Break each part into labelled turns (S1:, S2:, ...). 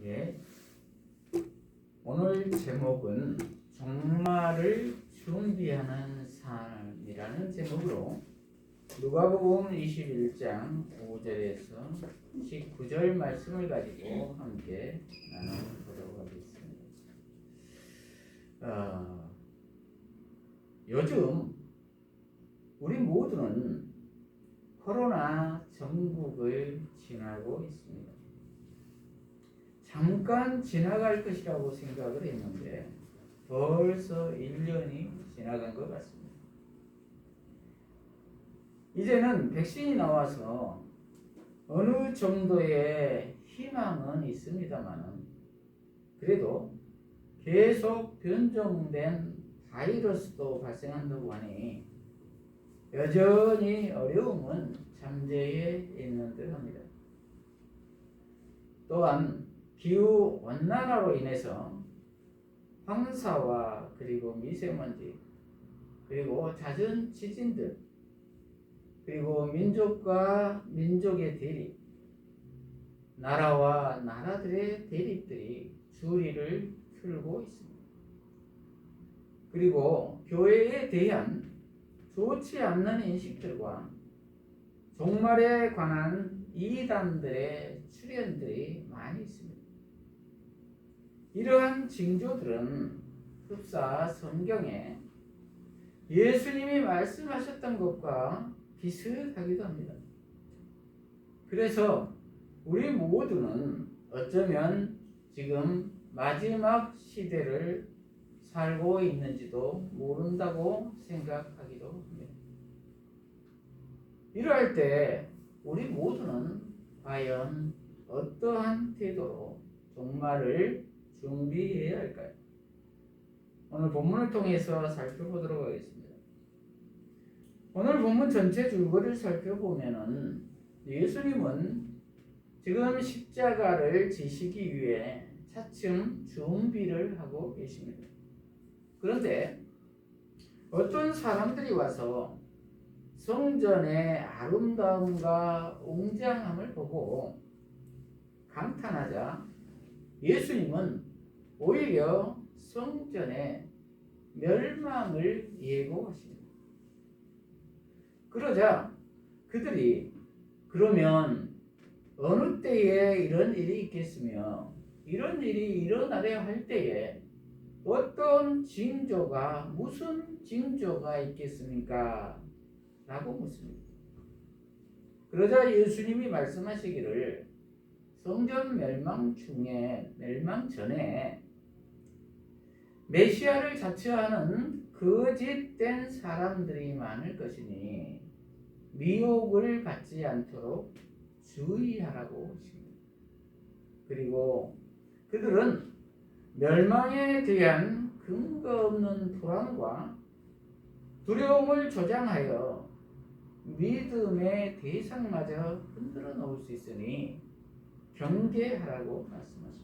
S1: 예, 오늘 제목은 종말을 준비하는 삶이라는 제목으로 누가복음 21장 5절에서 19절 말씀을 가지고 함께 나눠보도록 하겠습니다. 요즘 우리 모두는 코로나 전국을 지나고 있습니다. 잠깐 지나갈 것이라고 생각을 했는데 벌써 1년이 지나간 것 같습니다. 이제는 백신이 나와서 어느 정도의 희망은 있습니다만 그래도 계속 변종된 바이러스도 발생한다고 하니 여전히 어려움은 잠재해 있는 듯 합니다. 또한 기후 온난화로 인해서 황사와 그리고 미세먼지 그리고 잦은 지진들 그리고 민족과 민족의 대립, 나라와 나라들의 대립들이 주리를 틀고 있습니다. 그리고 교회에 대한 좋지 않는 인식들과 종말에 관한 이단들의 출현들이 많이 있습니다. 이러한 징조들은 흡사 성경에 예수님이 말씀하셨던 것과 비슷하기도 합니다. 그래서 우리 모두는 어쩌면 지금 마지막 시대를 살고 있는지도 모른다고 생각하기도 합니다. 이러할 때 우리 모두는 과연 어떠한 태도로 종말을 준비해야 할까요? 오늘 본문을 통해서 살펴보도록 하겠습니다. 오늘 본문 전체 줄거리를 살펴보면은 예수님은 지금 십자가를 지시기 위해 차츰 준비를 하고 계십니다. 그런데 어떤 사람들이 와서 성전의 아름다움과 웅장함을 보고 감탄하자 예수님은 오히려 성전의 멸망을 예고하십니다. 그러자 그들이 그러면 어느 때에 이런 일이 있겠으며 이런 일이 일어나려 할 때에 어떤 징조가 무슨 징조가 있겠습니까? 라고 묻습니다. 그러자 예수님이 말씀하시기를 성전 멸망 전에 메시아를 자처하는 거짓된 사람들이 많을 것이니 미혹을 받지 않도록 주의하라고 하십니다. 그리고 그들은 멸망에 대한 근거 없는 불안과 두려움을 조장하여 믿음의 대상마저 흔들어 놓을 수 있으니 경계하라고 말씀하십니다.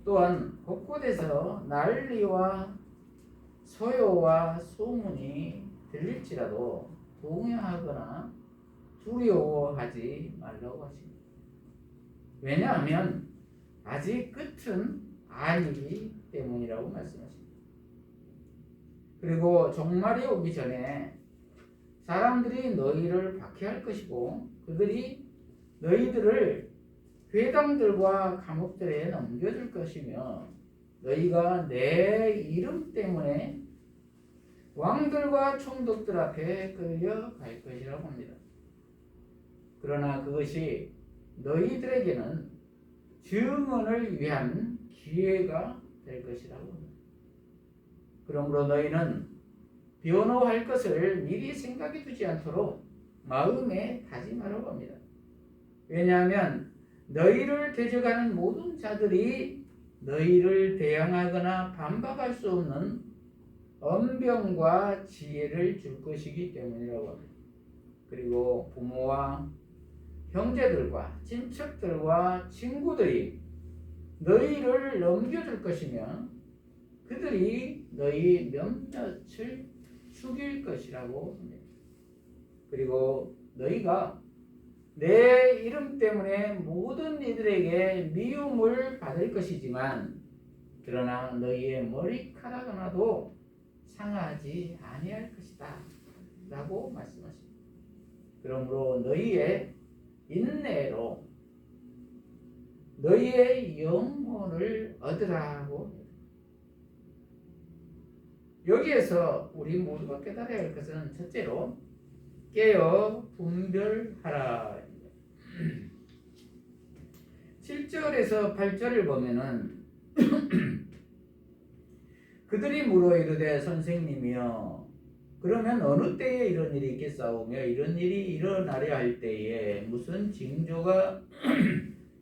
S1: 또한 곳곳에서 난리와 소요와 소문이 들릴지라도 동요하거나 두려워하지 말라고 하십니다. 왜냐하면 아직 끝은 아니기 때문이라고 말씀하십니다. 그리고 종말이 오기 전에 사람들이 너희를 박해할 것이고 그들이 너희들을 회당들과 감옥들에 넘겨줄 것이며 너희가 내 이름 때문에 왕들과 총독들 앞에 끌려갈 것이라고 합니다. 그러나 그것이 너희들에게는 증언을 위한 기회가 될 것이라고 합니다. 그러므로 너희는 변호할 것을 미리 생각해 두지 않도록 마음에 다짐하라고 합니다. 왜냐하면 너희를 대적하는 모든 자들이 너희를 대항하거나 반박할 수 없는 언병과 지혜를 줄 것이기 때문이라고 합니다. 그리고 부모와 형제들과 친척들과 친구들이 너희를 넘겨줄 것이며 그들이 너희 몇몇을 죽일 것이라고 합니다. 그리고 너희가 내 이름 때문에 모든 이들에게 미움을 받을 것이지만 그러나 너희의 머리카락 하나도 상하지 아니할 것이다 라고 말씀하십니다. 그러므로 너희의 인내로 너희의 영혼을 얻으라고 해요. 여기에서 우리 모두가 깨달아야 할 것은 첫째로 깨어 분별하라. 7절에서 8절을 보면은 그들이 물어 이르되 선생님이여 그러면 어느 때에 이런 일이 있겠사오며 이런 일이 일어나려 할 때에 무슨 징조가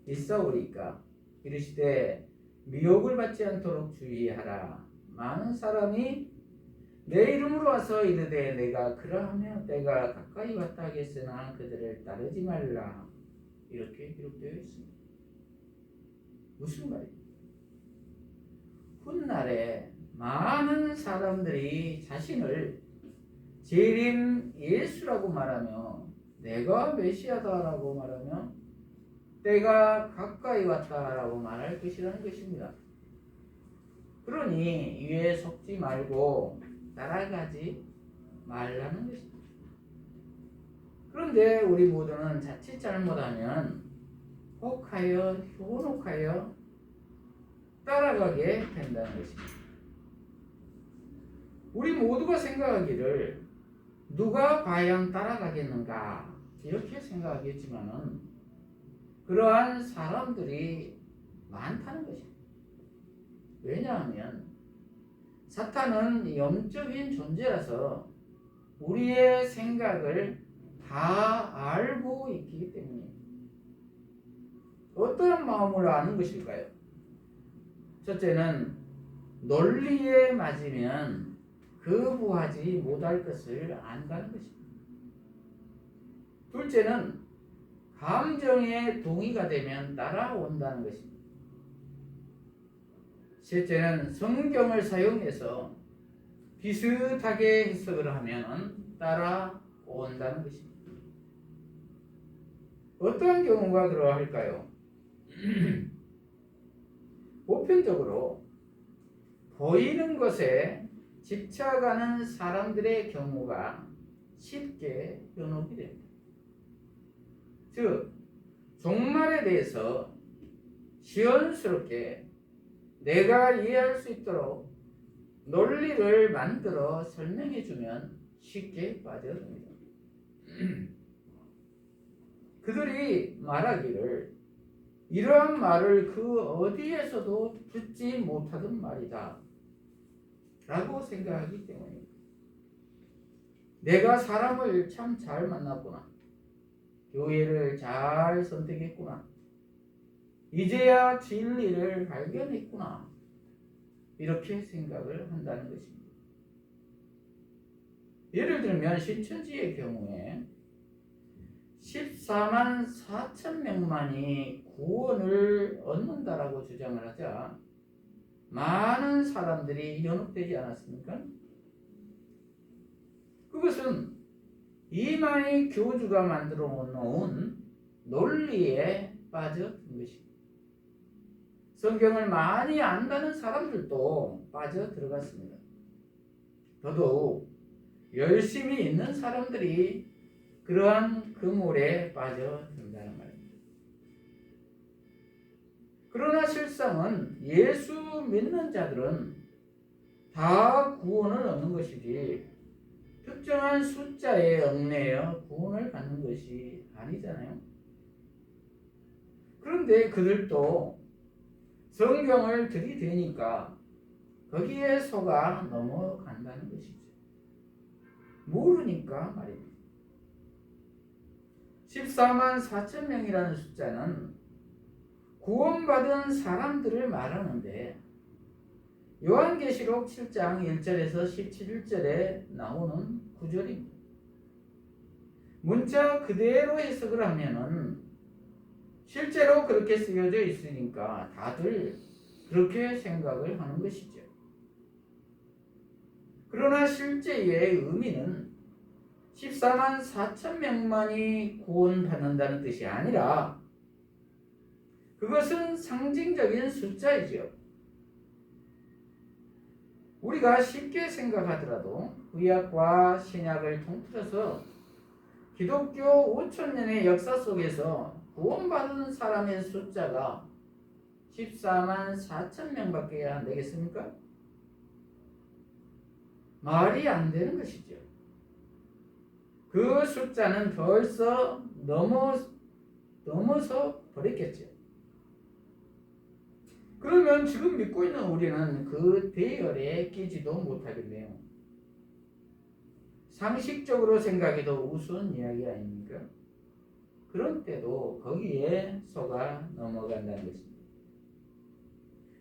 S1: 있사오리까? 이르시되 미혹을 받지 않도록 주의하라. 많은 사람이 내 이름으로 와서 이르되 내가 그러하며 때가 가까이 왔다 하겠으나 그들을 따르지 말라. 이렇게 기록되어 있습니다. 무슨 말입니까? 훗날에 많은 사람들이 자신을 재림 예수라고 말하며 내가 메시아다라고 말하며 때가 가까이 왔다라고 말할 것이라는 것입니다. 그러니 이에 속지 말고 따라가지 말라는 것입니다. 그런데 우리 모두는 자칫 잘못하면 혹하여 효록하여 따라가게 된다는 것입니다. 우리 모두가 생각하기를 누가 과연 따라가겠는가 이렇게 생각하겠지만은 그러한 사람들이 많다는 것입니다. 왜냐하면 사탄은 영적인 존재라서 우리의 생각을 다 알고 있기 때문입니다. 어떤 마음으로 아는 것일까요? 첫째는 논리에 맞으면 거부하지 못할 것을 안다는 것입니다. 둘째는 감정에 동의가 되면 따라온다는 것입니다. 셋째는 성경을 사용해서 비슷하게 해석을 하면 따라온다는 것입니다. 어떠한 경우가 그러할까요? 보편적으로 보이는 것에 집착하는 사람들의 경우가 쉽게 현혹이 됩니다. 즉, 종말에 대해서 시원스럽게 내가 이해할 수 있도록 논리를 만들어 설명해주면 쉽게 빠져듭니다. 그들이 말하기를 이러한 말을 그 어디에서도 듣지 못하던 말이다 라고 생각하기 때문입니다. 내가 사람을 참 잘 만났구나. 교회를 잘 선택했구나. 이제야 진리를 발견했구나. 이렇게 생각을 한다는 것입니다. 예를 들면 신천지의 경우에 14만 4천 명만이 구원을 얻는다라고 주장을 하자 많은 사람들이 현혹되지 않았습니까? 그것은 이만희 교주가 만들어 놓은 논리에 빠져든 것입니다. 성경을 많이 안다는 사람들도 빠져 들어갔습니다. 더더욱 열심히 있는 사람들이 그러한 그물에 빠져든다는 말입니다. 그러나 실상은 예수 믿는 자들은 다 구원을 얻는 것이지 특정한 숫자에 얽매여 구원을 받는 것이 아니잖아요. 그런데 그들도 성경을 들이대니까 거기에 속아 넘어간다는 것이죠. 모르니까 말입니다. 14만 4천 명이라는 숫자는 구원받은 사람들을 말하는데 요한계시록 7장 1절에서 17절에 나오는 구절입니다. 문자 그대로 해석을 하면은 실제로 그렇게 쓰여져 있으니까 다들 그렇게 생각을 하는 것이죠. 그러나 실제의 의미는 14만 4천 명만이 구원받는다는 뜻이 아니라 그것은 상징적인 숫자이죠. 우리가 쉽게 생각하더라도 구약과 신약을 통틀어서 기독교 5천년의 역사 속에서 구원받은 사람의 숫자가 14만 4천 명밖에 안 되겠습니까? 말이 안 되는 것이죠. 그 숫자는 벌써 넘어서 버렸겠죠. 그러면 지금 믿고 있는 우리는 그 대열에 끼지도 못하겠네요. 상식적으로 생각해도 우스운 이야기 아닙니까? 그런 때도 거기에 속아 넘어간다는 것입니다.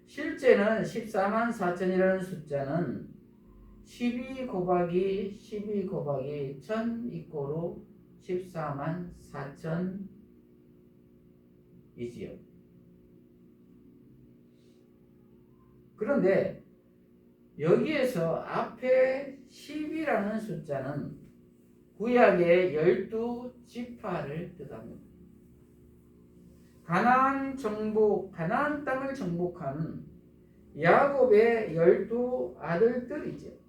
S1: 실제는 14만 4천이라는 숫자는 12 곱하기 12 곱하기 1000 이꼬로 14만 4천이지요. 그런데 여기에서 앞에 10이라는 숫자는 구약의 12지파를 뜻합니다. 가나안 땅을 정복한 야곱의 12아들들이죠.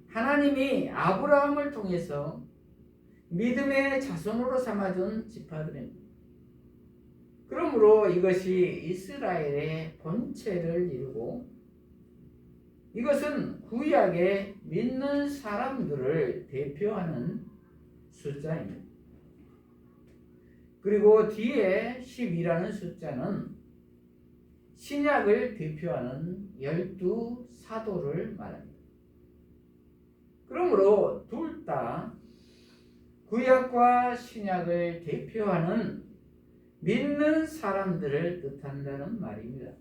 S1: 하나님이 아브라함을 통해서 믿음의 자손으로 삼아준 지파들입니다. 그러므로 이것이 이스라엘의 본체를 이루고 이것은 구약의 믿는 사람들을 대표하는 숫자입니다. 그리고 뒤에 10이라는 숫자는 신약을 대표하는 12사도를 말합니다. 그러므로 둘 다 구약과 신약을 대표하는 믿는 사람들을 뜻한다는 말입니다.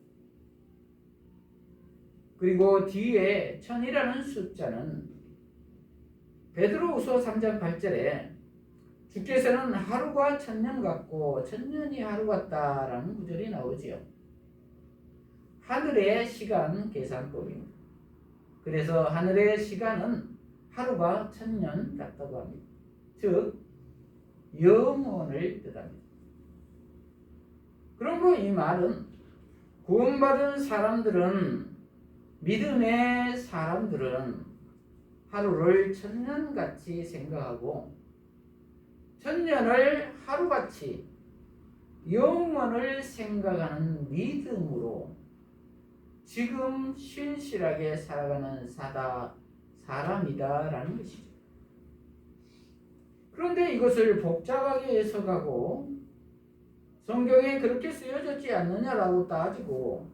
S1: 그리고 뒤에 1000이라는 숫자는 베드로후서 3장 8절에 주께서는 하루가 1000년 같고 1000년이 하루 같다라는 구절이 나오지요. 하늘의 시간 계산법입니다. 그래서 하늘의 시간은 하루가 1000년 같다고 합니다. 즉 영원을 뜻합니다. 그러므로 이 말은 구원받은 사람들은 믿음의 사람들은 하루를 1000년같이 생각하고 1000년을 하루같이 영원을 생각하는 믿음으로 지금 신실하게 살아가는 사람이다라는 것이죠. 그런데 이것을 복잡하게 해석하고 성경에 그렇게 쓰여졌지 않느냐라고 따지고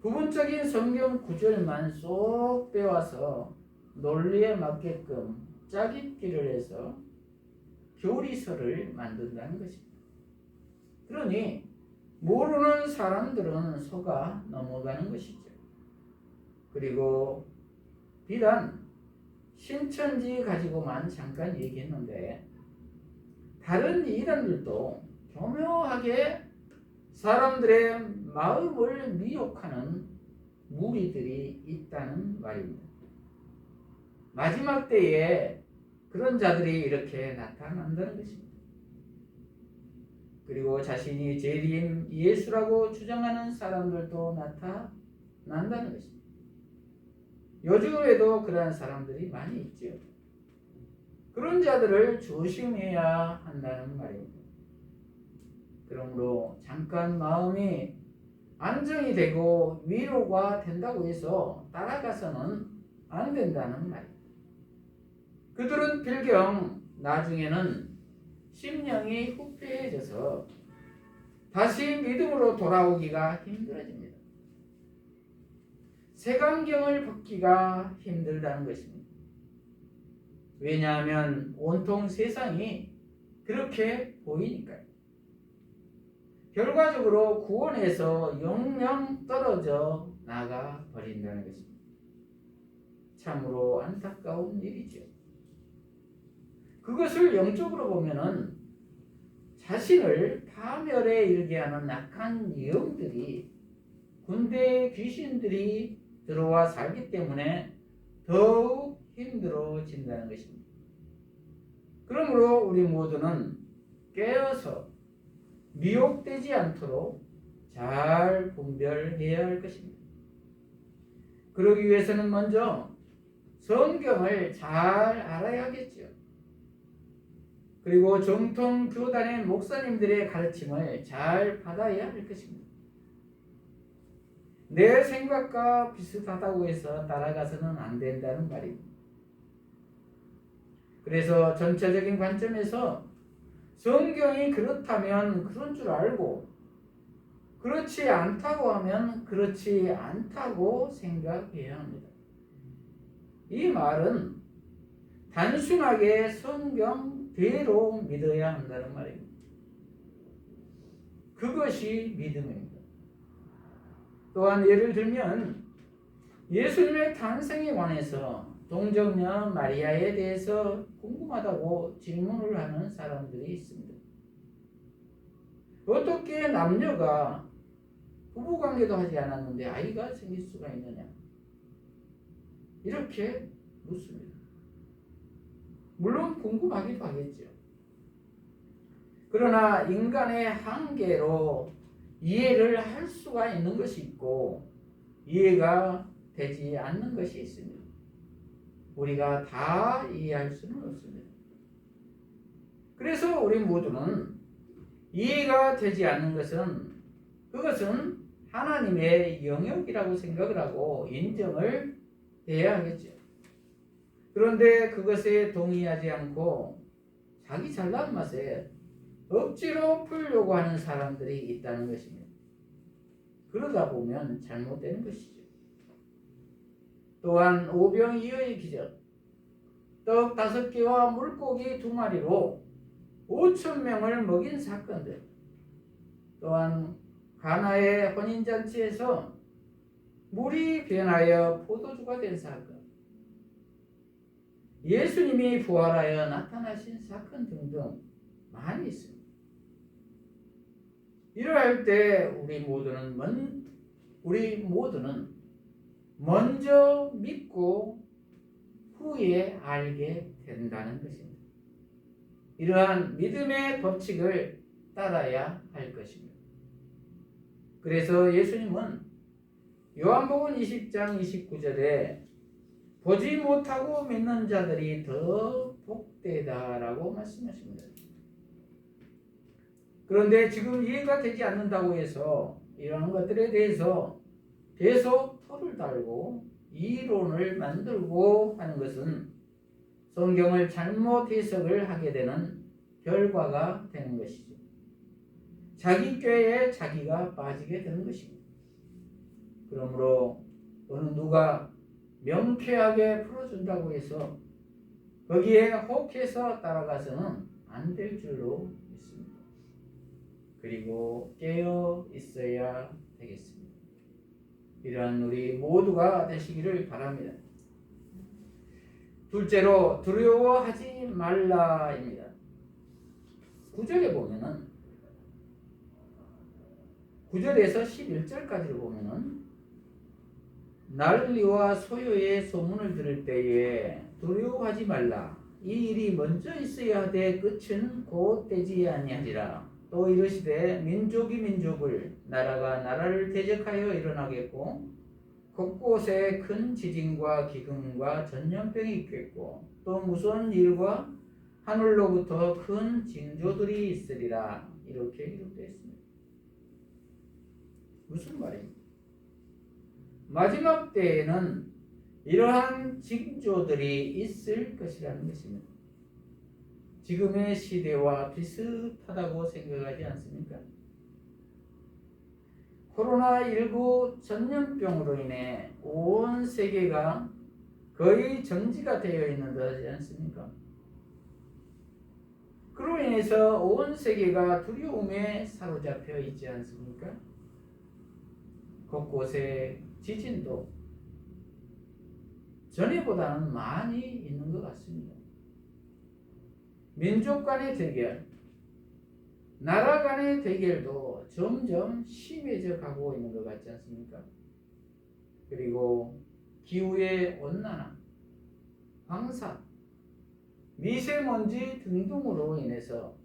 S1: 부분적인 성경 구절만 쏙 빼와서 논리에 맞게끔 짜깁기를 해서 교리서를 만든다는 것입니다. 그러니 모르는 사람들은 속아 넘어가는 것이죠. 그리고 비단 신천지 가지고만 잠깐 얘기했는데 다른 이단들도 교묘하게 사람들의 마음을 미혹하는 무리들이 있다는 말입니다. 마지막 때에 그런 자들이 이렇게 나타난다는 것입니다. 그리고 자신이 재림 예수라고 주장하는 사람들도 나타난다는 것입니다. 요즘에도 그러한 사람들이 많이 있죠. 그런 자들을 조심해야 한다는 말입니다. 그러므로 잠깐 마음이 안정이 되고 위로가 된다고 해서 따라가서는 안 된다는 말입니다. 그들은 필경 나중에는 심령이 후패해져서 다시 믿음으로 돌아오기가 힘들어집니다. 색안경을 벗기가 힘들다는 것입니다. 왜냐하면 온통 세상이 그렇게 보이니까요. 결과적으로 구원에서 영영 떨어져 나가 버린다는 것입니다. 참으로 안타까운 일이죠. 그것을 영적으로 보면은 자신을 파멸에 이르게 하는 악한 영들이 군대 귀신들이 들어와 살기 때문에 더욱 힘들어진다는 것입니다. 그러므로 우리 모두는 깨어서 미혹되지 않도록 잘 분별해야 할 것입니다. 그러기 위해서는 먼저 성경을 잘 알아야겠죠. 그리고 정통 교단의 목사님들의 가르침을 잘 받아야 할 것입니다. 내 생각과 비슷하다고 해서 따라가서는 안 된다는 말입니다. 그래서 전체적인 관점에서 성경이 그렇다면 그런 줄 알고, 그렇지 않다고 하면 그렇지 않다고 생각해야 합니다. 이 말은 단순하게 성경대로 믿어야 한다는 말입니다. 그것이 믿음입니다. 또한 예를 들면 예수님의 탄생에 관해서 동정녀 마리아에 대해서 궁금하다고 질문을 하는 사람들이 있습니다. 어떻게 남녀가 부부관계도 하지 않았는데 아이가 생길 수가 있느냐? 이렇게 묻습니다. 물론 궁금하기도 하겠죠. 그러나 인간의 한계로 이해를 할 수가 있는 것이 있고 이해가 되지 않는 것이 있습니다. 우리가 다 이해할 수는 없습니다. 그래서 우리 모두는 이해가 되지 않는 것은 그것은 하나님의 영역이라고 생각을 하고 인정을 해야 하겠죠. 그런데 그것에 동의하지 않고 자기 잘난 맛에 억지로 풀려고 하는 사람들이 있다는 것입니다. 그러다 보면 잘못되는 것이죠. 또한 오병이어의 기적, 떡 5개와 물고기 2마리로 5,000명을 먹인 사건들, 또한 가나의 혼인잔치에서 물이 변하여 포도주가 된 사건, 예수님이 부활하여 나타나신 사건 등등 많이 있습니다. 이러할 때 우리 모두는 먼저 믿고 후에 알게 된다는 것입니다. 이러한 믿음의 법칙을 따라야 할 것입니다. 그래서 예수님은 요한복음 20장 29절에 보지 못하고 믿는 자들이 더 복되다라고 말씀하십니다. 그런데 지금 이해가 되지 않는다고 해서 이러한 것들에 대해서 계속 토를 달고 이론을 만들고 하는 것은 성경을 잘못 해석을 하게 되는 결과가 되는 것이죠. 자기 꾀에 자기가 빠지게 되는 것입니다. 그러므로 어느 누가 명쾌하게 풀어준다고 해서 거기에 혹해서 따라가서는 안 될 줄로 믿습니다. 그리고 깨어 있어야 되겠습니다. 이러한 우리 모두가 되시기를 바랍니다. 둘째로 두려워하지 말라입니다. 9절에 보면은 9절에서 11절까지를 보면은 난리와 소요의 소문을 들을 때에 두려워하지 말라. 이 일이 먼저 있어야 하되 끝은 곧 되지 아니하리라. 또 이르시되 민족이 민족을 나라가 나라를 대적하여 일어나겠고 곳곳에 큰 지진과 기근과 전염병이 있겠고 또 무서운 일과 하늘로부터 큰 징조들이 있으리라. 이렇게 기록되어 있습니다. 무슨 말입니까? 마지막 때에는 이러한 징조들이 있을 것이라는 것입니다. 지금의 시대와 비슷하다고 생각하지 않습니까? 코로나19 전염병으로 인해 온 세계가 거의 정지가 되어 있는 듯 하지 않습니까? 그로 인해서 온 세계가 두려움에 사로잡혀 있지 않습니까? 곳곳에 지진도 전에보다는 많이 있는 것 같습니다. 민족 간의 대결, 나라 간의 대결도 점점 심해져 가고 있는 것 같지 않습니까? 그리고 기후의 온난화, 황사, 미세먼지 등등으로 인해서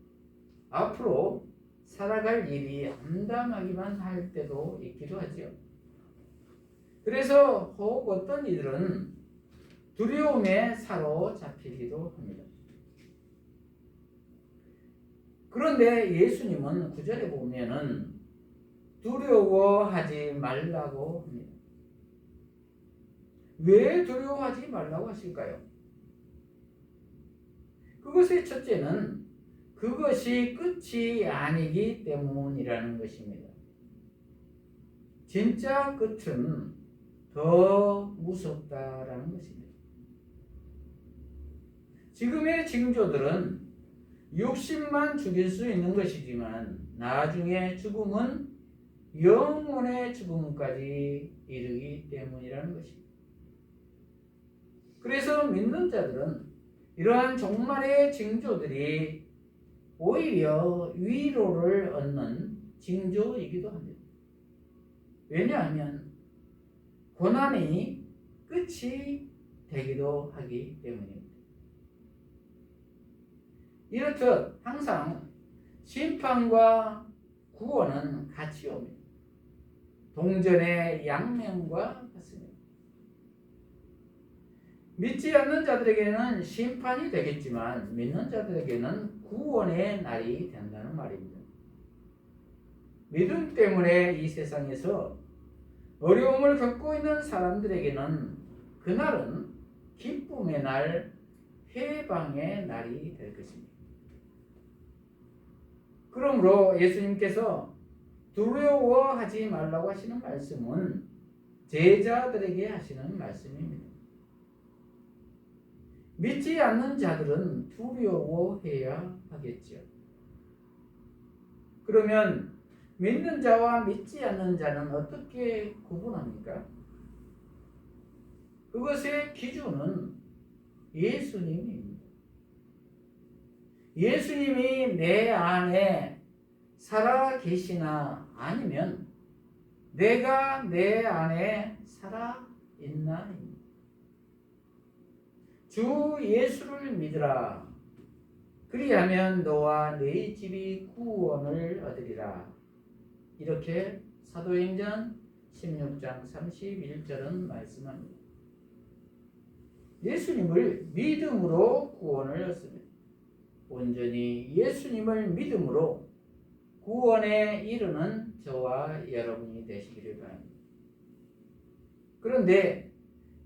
S1: 앞으로 살아갈 일이 암담하기만 할 때도 있기도 하지요. 그래서 혹 어떤 이들은 두려움에 사로잡히기도 합니다. 그런데 예수님은 9절에 보면은 두려워하지 말라고 합니다. 왜 두려워하지 말라고 하실까요? 그것의 첫째는 그것이 끝이 아니기 때문이라는 것입니다. 진짜 끝은 더 무섭다라는 것입니다. 지금의 징조들은 육신만 죽일 수 있는 것이지만 나중에 죽음은 영혼의 죽음까지 이르기 때문이라는 것입니다. 그래서 믿는 자들은 이러한 종말의 징조들이 오히려 위로를 얻는 징조이기도 합니다. 왜냐하면 고난이 끝이 되기도 하기 때문입니다. 이렇듯 항상 심판과 구원은 같이 옵니다. 동전의 양면과 같습니다. 믿지 않는 자들에게는 심판이 되겠지만 믿는 자들에게는 구원의 날이 된다는 말입니다. 믿음 때문에 이 세상에서 어려움을 겪고 있는 사람들에게는 그날은 기쁨의 날, 해방의 날이 될 것입니다. 그러므로 예수님께서 두려워하지 말라고 하시는 말씀은 제자들에게 하시는 말씀입니다. 믿지 않는 자들은 두려워해야 하겠죠. 그러면 믿는 자와 믿지 않는 자는 어떻게 구분합니까? 그것의 기준은 예수님입니다. 예수님이 내 안에 살아 계시나 아니면 내가 내 안에 살아 있나입니다. 주 예수를 믿으라. 그리하면 너와 네 집이 구원을 얻으리라. 이렇게 사도행전 16장 31절은 말씀합니다. 예수님을 믿음으로 구원을 얻습니다. 온전히 예수님을 믿음으로 구원에 이르는 저와 여러분이 되시기를 바랍니다. 그런데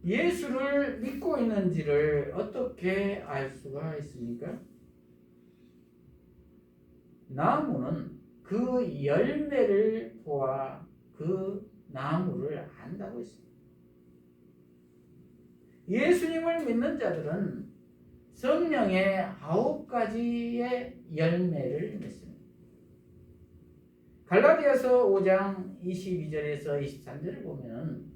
S1: 예수를 믿고 있는지를 어떻게 알 수가 있습니까? 나무는 그 열매를 보아 그 나무를 안다고 했습니다. 예수님을 믿는 자들은 성령의 9가지의 열매를 맺습니다. 갈라디아서 5장 22절에서 23절을 보면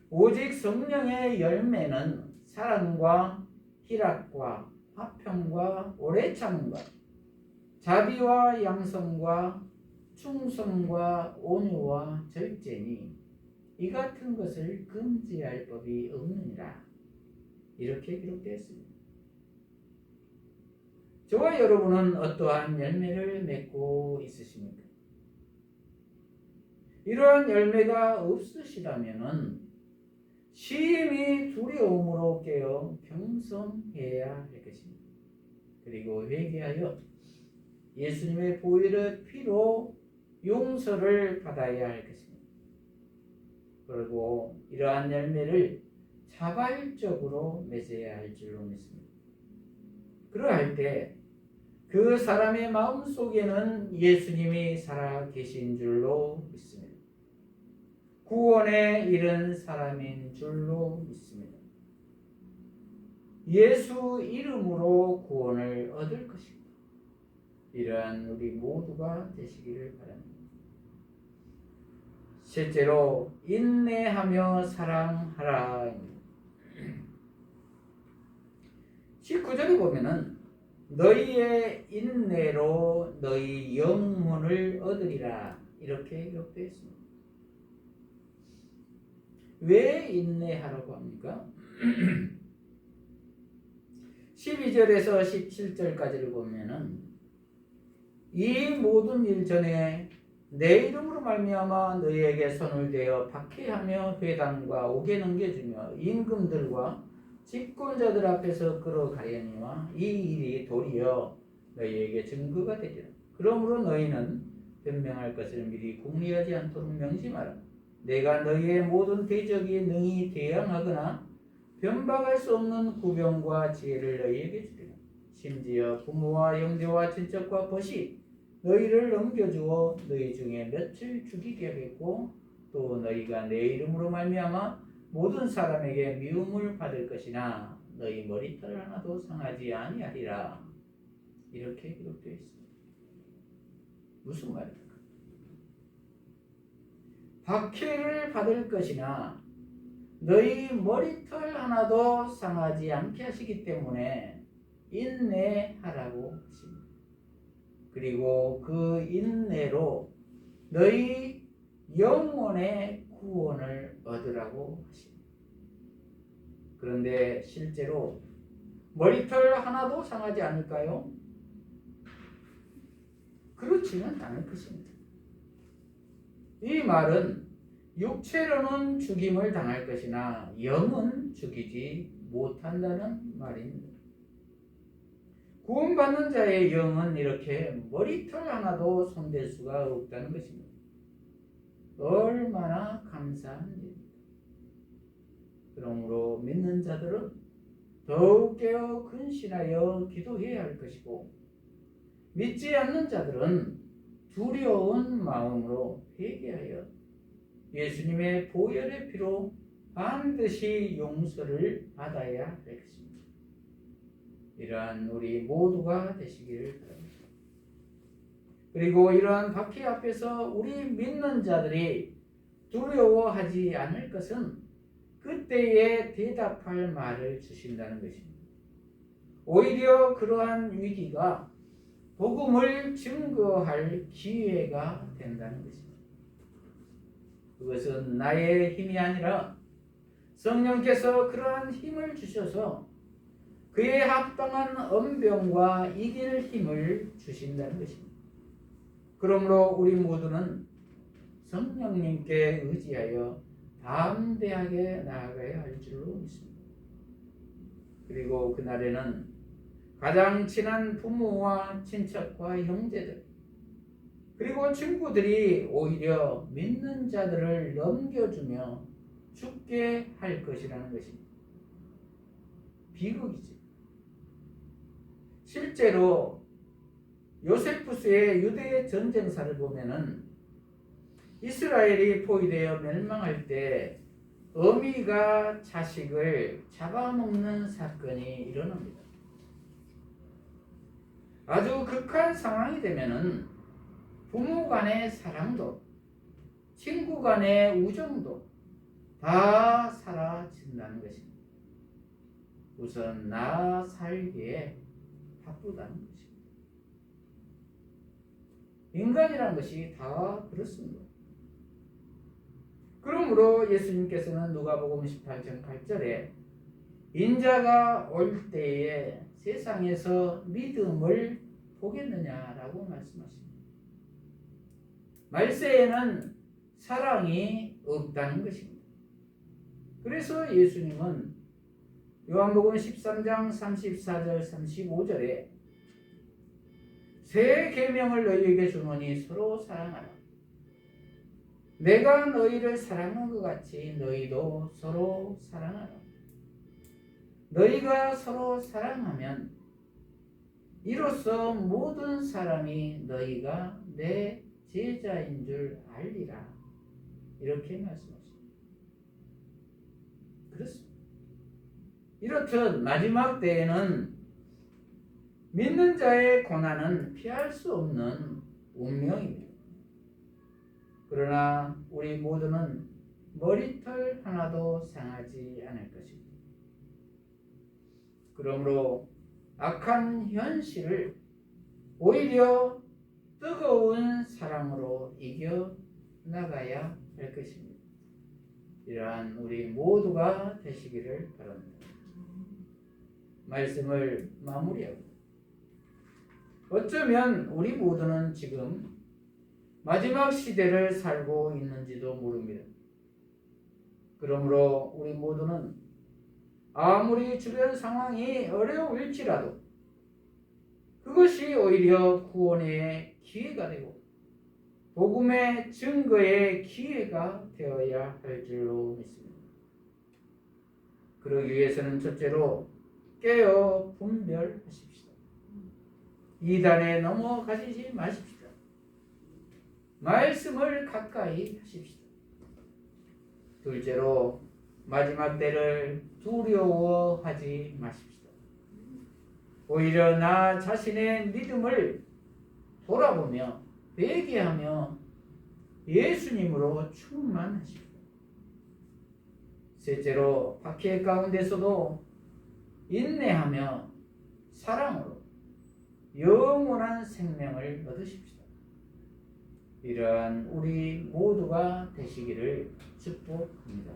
S1: 오직 성령의 열매는 사랑과 희락과 화평과 오래 참음과 자비와 양성과 충성과 온유와 절제니 이 같은 것을 금지할 법이 없느니라. 이렇게 기록되어 있습니다. 저와 여러분은 어떠한 열매를 맺고 있으십니까? 이러한 열매가 없으시다면 심히 두려움으로 깨어 겸손해야 할 것입니다. 그리고 회개하여 예수님의 보혈의 피로 용서를 받아야 할 것입니다. 그리고 이러한 열매를 자발적으로 맺어야 할 줄로 믿습니다. 그러할 때 그 사람의 마음속에는 예수님이 살아 계신 줄로 믿습니다. 구원에 이른 사람인 줄로 믿습니다. 예수 이름으로 구원을 얻을 것입니다. 이러한 우리 모두가 되시기를 바랍니다. 실제로 인내하며 사랑하라. 19절에 보면은 너희의 인내로 너희 영혼을 얻으리라. 이렇게 기록되어 있습니다. 왜 인내하라고 합니까? 12절에서 17절까지를 보면은 이 모든 일 전에 내 이름으로 말미암아 너희에게 손을 대어 박해하며 회당과 옥에 넘겨주며 임금들과 집권자들 앞에서 끌어가려니와 이 일이 도리어 너희에게 증거가 되리라. 그러므로 너희는 변명할 것을 미리 궁리하지 않도록 명심하라. 내가 너희의 모든 대적이 능히 대항하거나 변박할 수 없는 구병과 지혜를 너희에게 주리라. 심지어 부모와 형제와 친척과 벗이 너희를 넘겨주어 너희 중에 몇을 죽이게 하겠고 또 너희가 내 이름으로 말미암아 모든 사람에게 미움을 받을 것이나 너희 머리털 하나도 상하지 아니하리라. 이렇게 기록되어 있습니다. 무슨 말입니까? 박해를 받을 것이나 너희 머리털 하나도 상하지 않게 하시기 때문에 인내하라고 하십니다. 그리고 그 인내로 너희 영혼의 구원을 얻으라고 하십니다. 그런데 실제로 머리털 하나도 상하지 않을까요? 그렇지는 않을 것입니다. 이 말은 육체로는 죽임을 당할 것이나 영은 죽이지 못한다는 말입니다. 구원받는 자의 영은 이렇게 머리털 하나도 손댈 수가 없다는 것입니다. 얼마나 감사한 일입니다. 그러므로 믿는 자들은 더욱 깨어 근신하여 기도해야 할 것이고 믿지 않는 자들은 두려운 마음으로 회개하여 예수님의 보혈의 피로 반드시 용서를 받아야 할 것입니다. 이러한 우리 모두가 되시기를 바랍니다. 그리고 이러한 박해 앞에서 우리 믿는 자들이 두려워하지 않을 것은 그때에 대답할 말을 주신다는 것입니다. 오히려 그러한 위기가 복음을 증거할 기회가 된다는 것입니다. 그것은 나의 힘이 아니라 성령께서 그러한 힘을 주셔서 그에 합당한 언병과 이길 힘을 주신다는 것입니다. 그러므로 우리 모두는 성령님께 의지하여 담대하게 나아가야 할 줄로 믿습니다. 그리고 그날에는 가장 친한 부모와 친척과 형제들 그리고 친구들이 오히려 믿는 자들을 넘겨주며 죽게 할 것이라는 것입니다. 비극이지. 실제로 요세푸스의 유대 전쟁사를 보면은 이스라엘이 포위되어 멸망할 때 어미가 자식을 잡아먹는 사건이 일어납니다. 아주 극한 상황이 되면은 부모 간의 사랑도 친구 간의 우정도 다 사라진다는 것입니다. 우선 나 살기에 바쁘다는 것입니다. 인간이라는 것이 다 그렇습니다. 그러므로 예수님께서는 누가복음 18장 8절에 인자가 올 때에 세상에서 믿음을 보겠느냐라고 말씀하십니다. 말세에는 사랑이 없다는 것입니다. 그래서 예수님은 요한복음 13장 34절 35절에 새 계명을 너희에게 주노니 서로 사랑하라. 내가 너희를 사랑한 것 같이 너희도 서로 사랑하라. 너희가 서로 사랑하면 이로써 모든 사람이 너희가 내 제자인 줄 알리라. 이렇게 말씀하십니다. 그렇습니다. 이렇듯 마지막 때에는 믿는 자의 고난은 피할 수 없는 운명입니다. 그러나 우리 모두는 머리털 하나도 상하지 않을 것입니다. 그러므로 악한 현실을 오히려 뜨거운 사랑으로 이겨 나가야 할 것입니다. 이러한 우리 모두가 되시기를 바랍니다. 말씀을 마무리합니다. 어쩌면 우리 모두는 지금 마지막 시대를 살고 있는지도 모릅니다. 그러므로 우리 모두는 아무리 주변 상황이 어려울지라도 그것이 오히려 구원의 기회가 되고 복음의 증거의 기회가 되어야 할 줄로 믿습니다. 그러기 위해서는 첫째로 깨어 분별하십시다. 이단에 넘어가시지 마십시다. 말씀을 가까이 하십시다. 둘째로 마지막 때를 두려워하지 마십시다. 오히려 나 자신의 믿음을 돌아보며 회개하며 예수님으로 충만하십시다. 셋째로 박해 가운데서도 인내하며 사랑으로 영원한 생명을 얻으십시다. 이러한 우리 모두가 되시기를 축복합니다.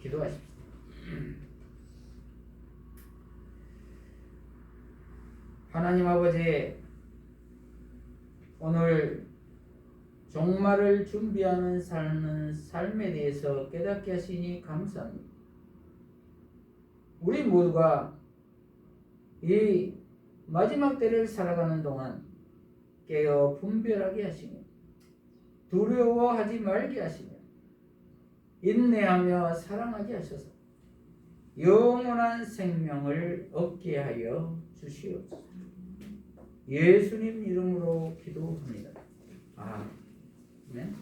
S1: 기도하십시다. 하나님 아버지, 오늘 종말을 준비하는 삶에 대해서 깨닫게 하시니 감사합니다. 우리 모두가 이 마지막 때를 살아가는 동안 깨어 분별하게 하시며 두려워하지 말게 하시며 인내하며 사랑하게 하셔서 영원한 생명을 얻게 하여 주시옵소서. 예수님 이름으로 기도합니다. 아멘.